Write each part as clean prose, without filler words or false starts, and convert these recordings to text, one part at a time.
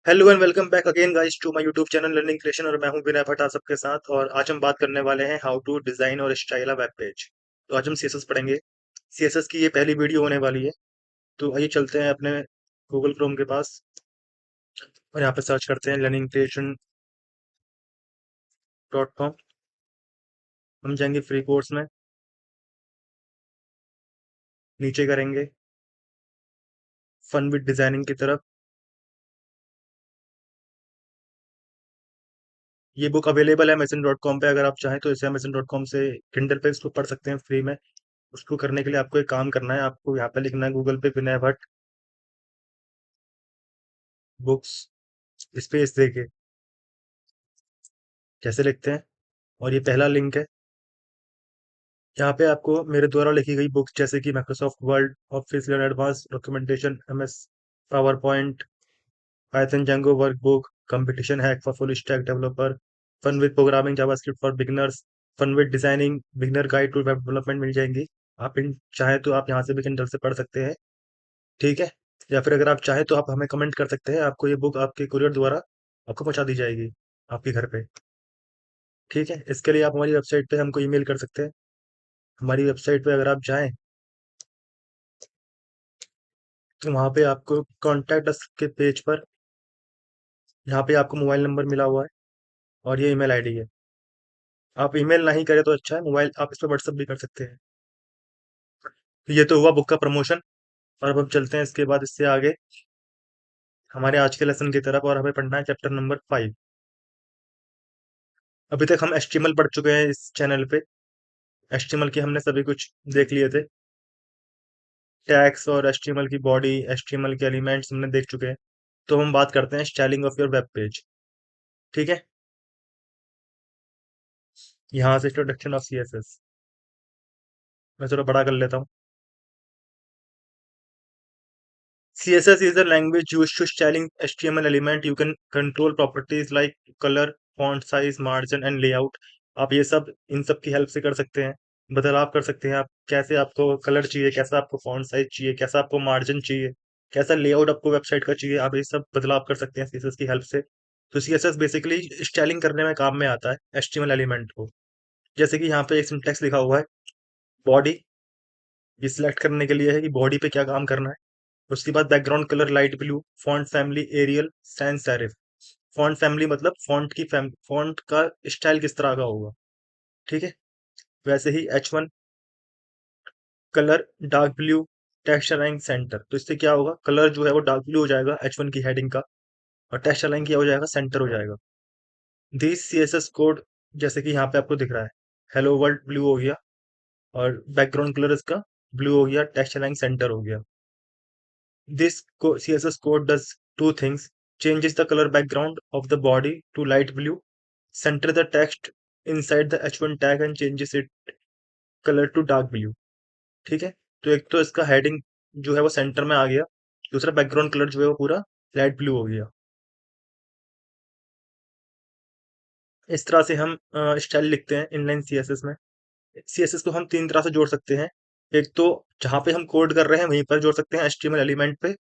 Hello and welcome back again guys to my YouTube channel learning creation. और मैं हूं विनय भट्ट आप सबके साथ। और आज हम बात करने वाले हैं हाउ टू डिजाइन और स्टाइल अ वेब पेज। तो आज हम सीएसएस पढ़ेंगे। सीएसएस की ये पहली वीडियो होने वाली है। तो आइए चलते हैं अपने गूगल क्रोम के पास और यहाँ पे सर्च करते हैं लर्निंग क्रिएशन .com। हम जाएंगे फ्री कोर्स में, नीचे करेंगे फन विद डिजाइनिंग की तरफ। ये बुक अवेलेबल है amazon.com पे। अगर आप चाहें तो इसे amazon.com से किंडल पे इसको पढ़ सकते हैं फ्री में। उसको करने के लिए आपको एक काम करना है, आपको यहाँ पे लिखना है गूगल पे विनय भट्ट बुक्स स्पेस देके, कैसे लिखते हैं। और ये पहला लिंक है। यहाँ पे आपको मेरे द्वारा लिखी गई बुक्स जैसे कि Microsoft Word, office advance documentation, MS PowerPoint, Python Django workbook, competition hack for full stack developer, fun with programming JavaScript for beginners, fun with designing, beginner guide to web development मिल जाएंगी। आप इन चाहे तो आप यहाँ से भी Kindle से पढ़ सकते हैं, ठीक है। या फिर अगर आप चाहें तो आप हमें कमेंट कर सकते हैं, आपको ये बुक आपके कुरियर द्वारा आपको पहुंचा दी जाएगी आपके घर पे, ठीक है। इसके लिए आप हमारी वेबसाइट पे हमको ईमेल कर सकते हैं। हमारी वेबसाइट पे अगर आप जाएं तो वहाँ पे आपको कॉन्टैक्ट अस के पेज पर यहाँ पे आपको मोबाइल नंबर मिला हुआ है और ये ईमेल आईडी है। आप ईमेल नहीं करें तो अच्छा है, मोबाइल आप इस पर व्हाट्सअप भी कर सकते हैं। ये तो हुआ बुक का प्रमोशन। और अब हम चलते हैं इसके बाद इससे आगे हमारे आज के लेसन की तरफ, और हमें पढ़ना है चैप्टर नंबर 5। अभी तक हम एचटीएमएल पढ़ चुके हैं इस चैनल पे। एचटीएमएल की हमने सभी कुछ देख लिए थे। टैग्स और एचटीएमएल की बॉडी, एचटीएमएल के एलिमेंट्स हमने देख चुके हैं। तो हम बात करते हैं styling of your web page, ठीक है। यहाँ से इंट्रोडक्शन ऑफ सीएसएस मैं थोड़ा बड़ा कर लेता हूँ। CSS is a language used to styling HTML element. You can control properties like color, font size, margin and layout. आप ये सब इन सब की हेल्प से कर सकते हैं, बदलाव कर सकते हैं। आप कैसे आपको कलर चाहिए, कैसा आपको फॉन्ट साइज चाहिए, कैसा आपको मार्जिन चाहिए, कैसा लेआउट आपको वेबसाइट का चाहिए, आप ये सब बदलाव कर सकते हैं सीएसएस की हेल्प से। तो सीएसएस बेसिकली स्टाइलिंग करने में काम में आता है एचटीएमएल एलिमेंट को। जैसे कि यहाँ पे एक सिंटेक्स लिखा हुआ है, बॉडी। ये सिलेक्ट करने के लिए है कि बॉडी पे क्या काम करना है। उसके बाद background colour light blue, font family Arial sans serif. Font family मतलब फॉन्ट का स्टाइल किस तरह का होगा, ठीक है। वैसे ही H1 colour dark blue, text align centre. तो इससे क्या होगा, कलर जो है वो डार्क ब्लू हो जाएगा H1 की हेडिंग का, और टेक्स्ट अलाइन क्या हो जाएगा, सेंटर हो जाएगा। दिस सीएसएस कोड जैसे कि यहाँ पे आपको दिख रहा है, हेलो वर्ल्ड ब्लू हो गया, और बैकग्राउंड कलर इसका ब्लू हो गया, टेक्स्ट अलाइन सेंटर हो गया। This CSS code does two things: changes the color background of the body to light blue, center the text inside the H1 tag and changes its color to dark blue, ठीक है। तो एक तो इसका heading जो है वो centre में आ गया, दूसरा बैकग्राउंड कलर जो है वो पूरा लाइट ब्लू हो गया। इस तरह से हम स्टाइल लिखते हैं इनलाइन सीएसएस में। सीएसएस को हम तीन तरह से जोड़ सकते हैं। एक तो जहाँ पे हम कोड कर रहे हैं वहीं पर जोड़ सकते हैं एचटीएमएल एलिमेंट पे,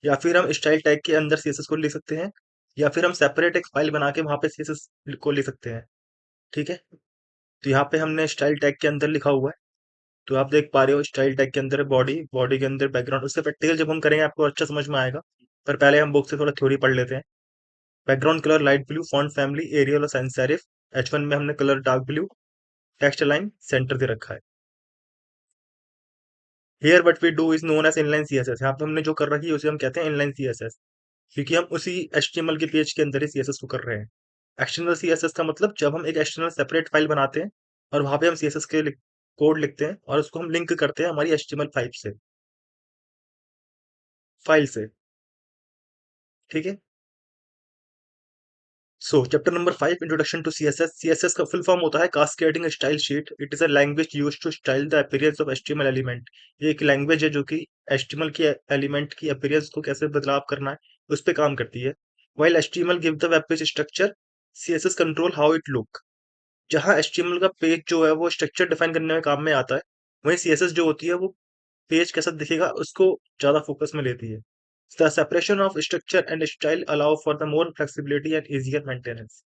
या फिर हम स्टाइल टैग के अंदर सीएसएस को लिख सकते हैं, या फिर हम सेपरेट एक फाइल बना के वहां पे सीएसएस को लिख सकते हैं, ठीक है। तो यहाँ पे हमने स्टाइल टैग के अंदर लिखा हुआ है। तो आप देख पा रहे हो स्टाइल टैग के अंदर बॉडी, बॉडी के अंदर बैकग्राउंड। उससे प्रैक्टिकल जब हम करेंगे आपको अच्छा समझ में आएगा। पर पहले हम बुक से थोड़ा थ्योरी पढ़ लेते हैं। Background colour light blue, font family Arial और सैंस सेरिफ। H1 में हमने colour dark blue, text line centre दे रखा है। Here what we do is known as inline CSS. यहाँ पे हमने जो कर रखी है उसे हम कहते हैं इनलाइन सीएसएस, क्योंकि हम उसी एचटीएमएल के पेज के अंदर ही सीएसएस को कर रहे हैं। एक्सटर्नल सीएसएस का मतलब जब हम एक एक्सटर्नल सेपरेट फाइल बनाते हैं और वहां पे हम सीएसएस के कोड लिखते हैं और उसको हम लिंक करते हैं हमारी एचटीएमएल फाइल से, ठीक है। So chapter number 5, introduction to CSS. CSS का फुल फॉर्म होता है cascading style sheet. It is a language used to style the appearance of HTML element. ये एक लैंग्वेज है जो कि एचटीएमएल की एलिमेंट की अपीयरेंस को कैसे बदलाव करना है उस पे काम करती है। While HTML give the web page structure, CSS control how it look. जहाँ एचटीएमएल का पेज जो है वो स्ट्रक्चर डिफाइन करने में काम में आता है, वहीं सीएसएस जो होती है वो पेज कैसा दिखेगा उसको ज्यादा फोकस में लेती है। The separation of structure and style allow for the more flexibility and easier maintenance.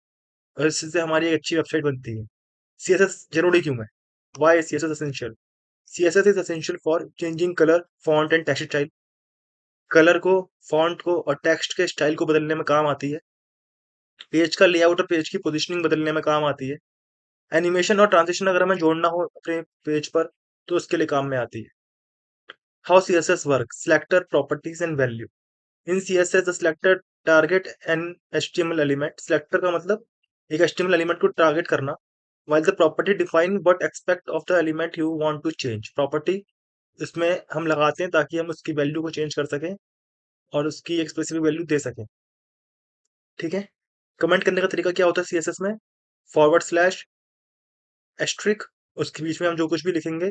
और इससे हमारी एक अच्छी वेबसाइट बनती है। सीएसएस जरूरी क्यों है? Why is CSS essential? CSS is essential for changing colour, font and text style. Colour को, फॉन्ट को और टेक्स्ट के स्टाइल को बदलने में काम आती है। पेज का लेआउट और पेज की पोजीशनिंग बदलने में काम आती है। एनिमेशन और ट्रांजिशन अगर हमें जोड़ना हो अपने पेज पर तो उसके लिए काम में आती है। How CSS work, selector, properties and value. In CSS the selector target an HTML element. Selector का मतलब एक एचटीएमएल एलिमेंट को टारगेट करना। while the property define what aspect of the element you want to change। Property इसमें हम लगाते हैं ताकि हम उसकी वैल्यू को चेंज कर सकें और उसकी एक स्पेसिफिक वैल्यू दे सकें। ठीक है। कमेंट करने का तरीका क्या होता है सीएसएस में? फॉरवर्ड स्लैश, एस्ट्रिक, उसके बीच में हम जो कुछ भी लिखेंगे,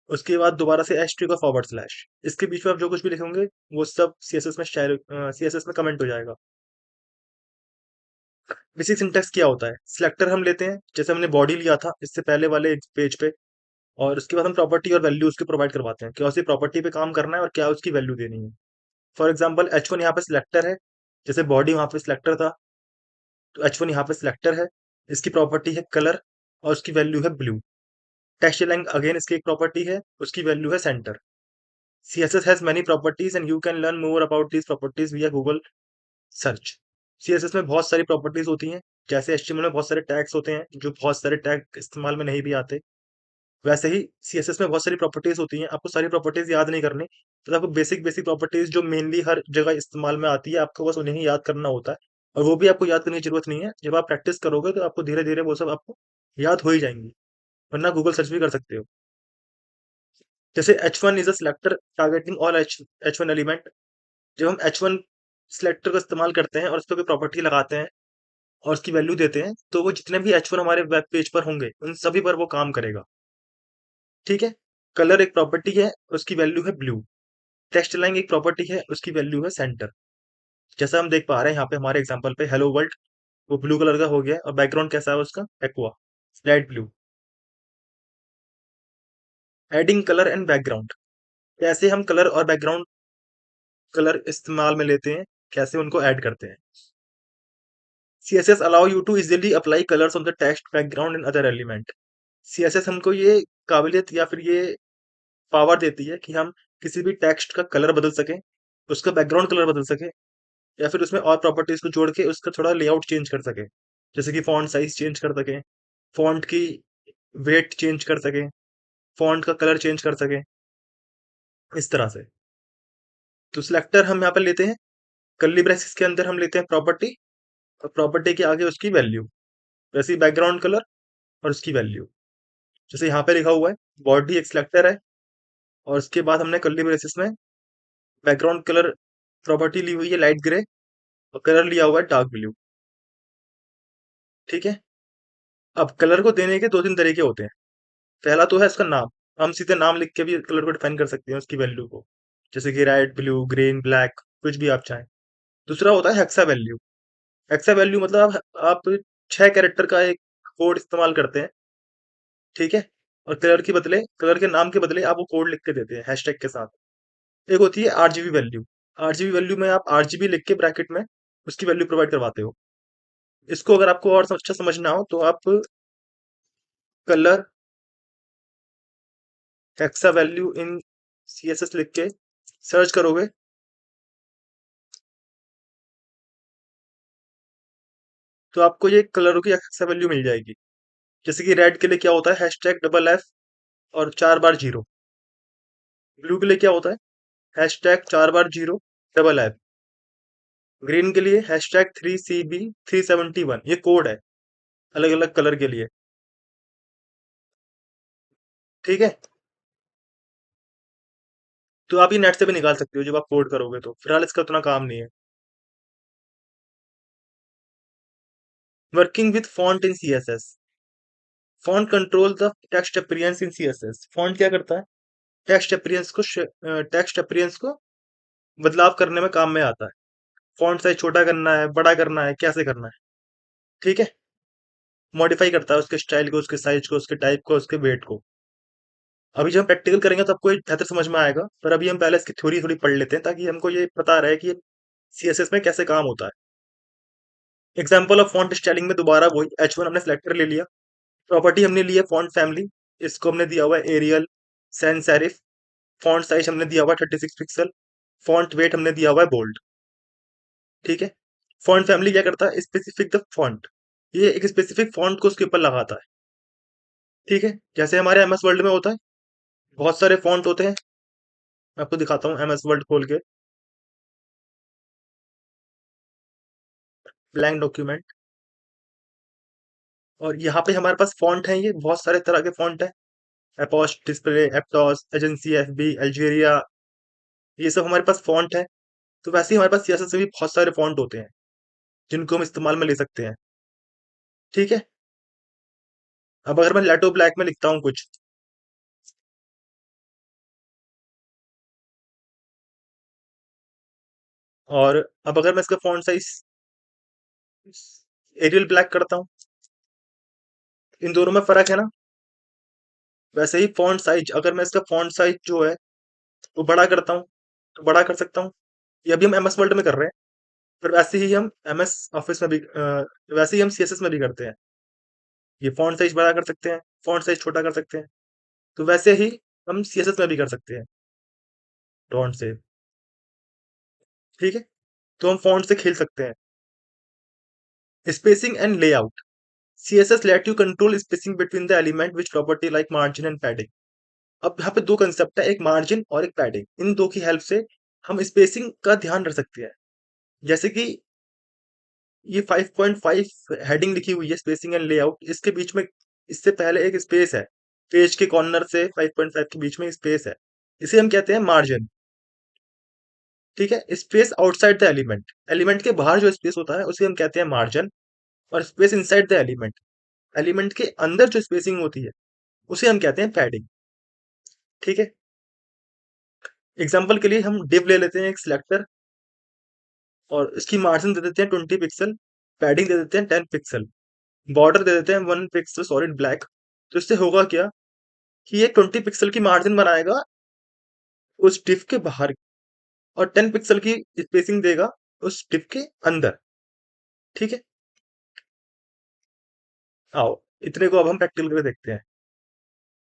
उसके बाद दोबारा से एस्ट्रिक और फॉरवर्ड स्लैश, इसके बीच में आप जो कुछ भी लिखेंगे वो सब सीएसएस में सीएसएस में कमेंट हो जाएगा। बेसिक सिंटेक्स क्या होता है? सिलेक्टर हम लेते हैं, जैसे हमने बॉडी लिया था इससे पहले वाले पेज पे, और उसके बाद हम प्रॉपर्टी और वैल्यू उसकी प्रोवाइड करवाते हैं, क्या उसी प्रॉपर्टी पे काम करना है और क्या उसकी वैल्यू देनी है। फॉर एग्जाम्पल H1 यहाँ पे सिलेक्टर है, जैसे बॉडी वहां पे सिलेक्टर था, तो H1 यहाँ पे सिलेक्टर है। इसकी प्रॉपर्टी है कलर और उसकी वैल्यू है ब्लू। टेक्स्ट लाइन अगेन इसकी एक प्रॉपर्टी है, उसकी वैल्यू है centre. CSS has many properties and you can learn more about these properties via Google search. CSS में बहुत सारी प्रॉपर्टीज होती हैं, जैसे HTML में बहुत सारे टैग्स होते हैं जो बहुत सारे टैग इस्तेमाल में नहीं भी आते, वैसे ही सीएसएस में बहुत सारी प्रॉपर्टीज होती हैं। आपको सारी प्रॉपर्टीज याद नहीं करनी, तो आपको बेसिक बेसिक प्रॉपर्टीज जो मेनली हर जगह इस्तेमाल में आती है आपको बस उन्हें ही याद करना होता है। और वो भी आपको याद करने की जरूरत नहीं है, जब आप प्रैक्टिस करोगे तो आपको धीरे धीरे वो सब आपको याद हो ही जाएंगी, वरना गूगल सर्च भी कर सकते हो। जैसे H1 is a selector targeting all H1 element. जब हम H1 सिलेक्टर का इस्तेमाल करते हैं और उस पर कोई प्रॉपर्टी लगाते हैं और उसकी वैल्यू देते हैं, तो वो जितने भी H1 हमारे वेब पेज पर होंगे उन सभी पर वो काम करेगा। ठीक है। कलर एक प्रॉपर्टी है, उसकी वैल्यू है ब्लू। टेक्स्ट लाइन एक प्रॉपर्टी है, उसकी वैल्यू है सेंटर। जैसा हम देख पा रहे हैं यहाँ पे हमारे एग्जांपल पे हेलो वर्ल्ड, वो ब्लू कलर का हो गया और बैकग्राउंड कैसा है उसका? Aqua, light blue. Adding colour and background, कैसे हम कलर और बैकग्राउंड कलर इस्तेमाल में लेते हैं, कैसे उनको ऐड करते हैं। CSS allow you to easily apply colors on the text, background and other element। CSS हमको ये काबिलियत या फिर ये पावर देती है कि हम किसी भी टेक्स्ट का कलर बदल सकें, उसका बैकग्राउंड कलर बदल सकें, या फिर उसमें और प्रॉपर्टीज को जोड़ के उसका थोड़ा लेआउट चेंज कर सके, जैसे कि फॉन्ट साइज चेंज कर सके, फॉन्ट की वेट चेंज कर सके, फॉन्ट का कलर चेंज कर सके, इस तरह से। तो सिलेक्टर हम यहाँ पर लेते हैं, कर्ली ब्रेसेस के अंदर हम लेते हैं प्रॉपर्टी, और प्रॉपर्टी के आगे उसकी वैल्यू, वैसे ही बैकग्राउंड कलर और उसकी वैल्यू। जैसे यहाँ पे लिखा हुआ है बॉडी एक सिलेक्टर है, और उसके बाद हमने कर्ली ब्रेसेस में बैकग्राउंड कलर प्रॉपर्टी ली हुई है लाइट ग्रे, और कलर लिया हुआ है डार्क ब्लू। ठीक है। अब कलर को देने के दो तीन तरीके होते हैं। पहला तो है इसका नाम, हम सीधे नाम लिख के भी कलर को डिफाइन कर सकते हैं उसकी वैल्यू को, जैसे कि रेड, ब्लू, ग्रीन, ब्लैक, कुछ भी आप चाहें। दूसरा होता है हेक्सा वैल्यू। हेक्सा वैल्यू मतलब आप 6 कैरेक्टर का एक कोड इस्तेमाल करते हैं। ठीक है। और कलर के बदले, कलर के नाम के बदले आप वो कोड लिख के देते हैं हैशटैग के साथ। एक होती है आरजीबी वैल्यू। आरजीबी वैल्यू में आप आरजीबी लिख के ब्रैकेट में उसकी वैल्यू प्रोवाइड करवाते हो। इसको अगर आपको और अच्छा समझना हो तो आप colour hexa value in CSS लिख के सर्च करोगे तो आपको ये कलरों की हेक्सा वैल्यू मिल जाएगी। जैसे कि रेड के लिए क्या होता है? हैशटैग डबल एफ और 4 बार जीरो। ब्लू के लिए क्या होता है? हैशटैग 4 बार जीरो डबल एफ। ग्रीन के लिए हैशटैग 3CB371। ये कोड है अलग अलग कलर के लिए। ठीक है। तो आप ये नेट से भी निकाल सकते हो जब आप कोड करोगे, तो फिलहाल इसका उतना काम नहीं है। Working with font in CSS. Font control the text appearance in CSS. Font क्या करता है? टेक्स्ट अपीयरेंस को बदलाव करने में काम में आता है। फॉन्ट साइज छोटा करना है, बड़ा करना है, कैसे करना है। ठीक है। मॉडिफाई करता है उसके स्टाइल को, उसके साइज को, उसके टाइप को, उसके वेट को। अभी जब हम प्रैक्टिकल करेंगे तो आपको ये बेहतर समझ में आएगा, पर अभी हम पहले इसकी थ्योरी थोड़ी पढ़ लेते हैं ताकि हमको ये पता रहे कि सीएसएस में कैसे काम होता है। एग्जाम्पल ऑफ फॉन्ट स्टाइलिंग में दोबारा वही H1 हमने सेलेक्टर ले लिया। प्रॉपर्टी हमने ली है फॉन्ट फैमिली, इसको हमने दिया हुआ है Arial sans serif. Font size हमने दिया हुआ है 36 पिक्सल। फॉन्ट वेट हमने दिया हुआ है बोल्ड। ठीक है। फॉन्ट फैमिली क्या करता है, स्पेसिफिक द फॉन्ट, ये एक स्पेसिफिक फॉन्ट को उसके ऊपर लगाता है। ठीक है, जैसे हमारे एमएस वर्ल्ड में होता है, बहुत सारे फॉन्ट होते हैं। मैं आपको दिखाता हूँ एमएस वर्ल्ड खोल के, ब्लैंक डॉक्यूमेंट। और यहाँ पे हमारे पास फॉन्ट है, ये बहुत सारे तरह के फॉन्ट है। एपोस्ट, डिस्प्ले, एप्टॉस, एजेंसी, एफबी, अल्जेरिया, ये सब हमारे पास फॉन्ट है। तो वैसे ही हमारे पास सीएसएस में भी बहुत सारे फॉन्ट होते हैं जिनको हम इस्तेमाल में ले सकते हैं। ठीक है। अब अगर मैं लेटो ब्लैक में लिखता हूँ कुछ, और अब अगर मैं इसका फॉन्ट साइज एरियल ब्लैक करता हूँ, इन दोनों में फर्क है ना। वैसे ही फॉन्ट साइज, अगर मैं इसका फॉन्ट साइज जो है वो बड़ा करता हूँ तो बड़ा कर सकता हूँ। ये अभी हम एमएस वर्ल्ड में कर रहे हैं, फिर वैसे ही हम एमएस ऑफिस में भी वैसे ही हम सीएसएस में भी करते हैं। ये फॉन्ट साइज बड़ा कर सकते हैं, फॉन्ट साइज छोटा कर सकते हैं। तो वैसे ही हम सीएसएस में भी कर सकते हैं डॉट से। ठीक है। तो हम फॉन्ट से खेल सकते हैं। Spacing and layout, CSS let you control spacing between the element which property like margin and padding. अब यहाँ पे दो कंसेप्ट है, एक मार्जिन और एक पैडिंग। इन दो की हेल्प से हम स्पेसिंग का ध्यान रख सकते हैं। जैसे कि ये 5.5 हेडिंग लिखी हुई है स्पेसिंग एंड लेआउट, इसके बीच में इससे पहले एक स्पेस है, पेज के कॉर्नर से 5.5 के बीच में स्पेस है, इसे हम कहते हैं मार्जिन। ठीक है। Space outside the element, element के बाहर जो स्पेस होता है उसे हम कहते हैं मार्जिन। और space inside the element, element के अंदर जो स्पेसिंग होती है उसे हम कहते हैं पैडिंग। ठीक है। एग्जाम्पल के लिए हम डिव ले लेते हैं एक सिलेक्टर, और इसकी मार्जिन दे देते हैं 20 पिक्सल, पैडिंग दे देते हैं 10 पिक्सल, बॉर्डर दे देते हैं 1 पिक्सल सॉलिड ब्लैक। तो इससे होगा क्या कि ये 20 पिक्सल की मार्जिन बनाएगा उस डिव के बाहर, और 10 पिक्सल की स्पेसिंग देगा उस डिव के अंदर। ठीक है। आओ, इतने को अब हम प्रैक्टिकल करके देखते हैं।